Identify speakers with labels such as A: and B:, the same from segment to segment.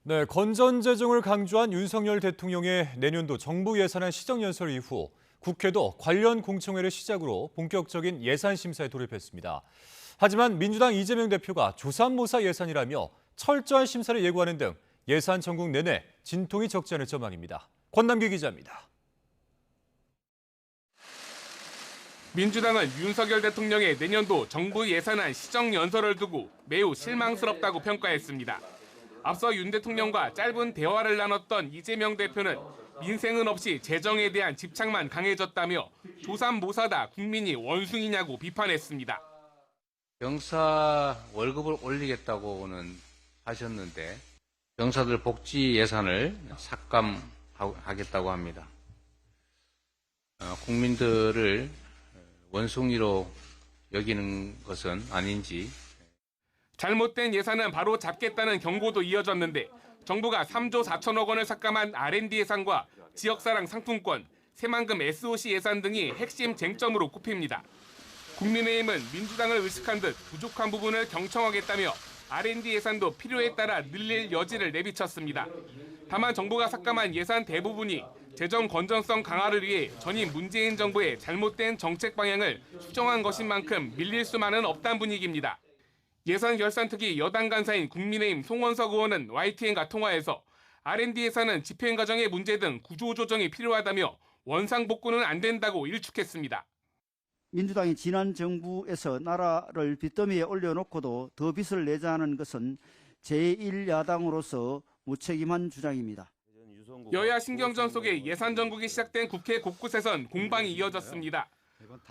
A: 네, 건전재정을 강조한 윤석열 대통령의 내년도 정부 예산안 시정연설 이후 국회도 관련 공청회를 시작으로 본격적인 예산 심사에 돌입했습니다. 하지만 민주당 이재명 대표가 조삼모사 예산이라며 철저한 심사를 예고하는 등 예산 전국 내내 진통이 적지 않을 전망입니다. 권남기 기자입니다.
B: 민주당은 윤석열 대통령의 내년도 정부 예산안 시정연설을 두고 매우 실망스럽다고 평가했습니다. 앞서 윤 대통령과 짧은 대화를 나눴던 이재명 대표는 민생은 없이 재정에 대한 집착만 강해졌다며 조삼모사다 국민이 원숭이냐고 비판했습니다.
C: 병사 월급을 올리겠다고는 하셨는데 병사들 복지 예산을 삭감하겠다고 합니다. 국민들을 원숭이로 여기는 것은 아닌지.
B: 잘못된 예산은 바로 잡겠다는 경고도 이어졌는데 정부가 3조 4천억 원을 삭감한 R&D 예산과 지역사랑 상품권, 새만금 SOC 예산 등이 핵심 쟁점으로 꼽힙니다. 국민의힘은 민주당을 의식한 듯 부족한 부분을 경청하겠다며 R&D 예산도 필요에 따라 늘릴 여지를 내비쳤습니다. 다만 정부가 삭감한 예산 대부분이 재정 건전성 강화를 위해 전임 문재인 정부의 잘못된 정책 방향을 수정한 것인 만큼 밀릴 수만은 없다는 분위기입니다. 예산 결산특위 여당 간사인 국민의힘 송원석 의원은 YTN과 통화에서 R&D 예산은 집행 과정의 문제 등 구조 조정이 필요하다며 원상복구는 안 된다고 일축했습니다.
D: 민주당이 지난 정부에서 나라를 빚더미에 올려놓고도 더 빚을 내자는 것은 제1야당으로서 무책임한 주장입니다.
B: 여야 신경전 속에 예산 전국이 시작된 국회 곳곳에선 공방이 이어졌습니다.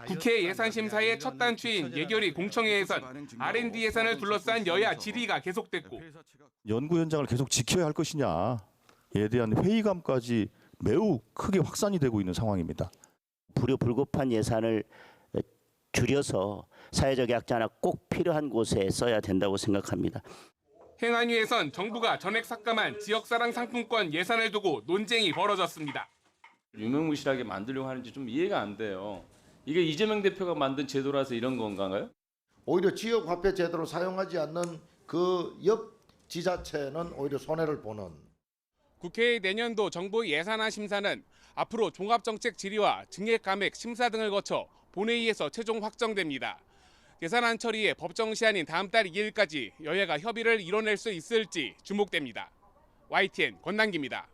B: 국회 예산심사의 첫 단추인 예결위 공청회에선 R&D 예산을 둘러싼 여야 질의가 계속됐고
E: 연구 현장을 계속 지켜야 할 것이냐에 대한 회의감까지 매우 크게 확산이 되고 있는 상황입니다.
F: 불효불급한 예산을 줄여서 사회적 약자나 꼭 필요한 곳에 써야 된다고 생각합니다.
B: 행안위에선 정부가 전액 삭감한 지역사랑 상품권 예산을 두고 논쟁이 벌어졌습니다.
G: 유명무실하게 만들려고 하는지 좀 이해가 안 돼요. 이게 이재명 대표가 만든 제도라서 이런 건가요?
H: 오히려 지역화폐 제도를 사용하지 않는 그 옆 지자체는 오히려 손해를 보는.
B: 국회의 내년도 정부 예산안 심사는 앞으로 종합정책 질의와 증액 감액 심사 등을 거쳐 본회의에서 최종 확정됩니다. 예산안 처리에 법정 시한인 다음 달 2일까지 여야가 협의를 이뤄낼 수 있을지 주목됩니다. YTN 권남기입니다.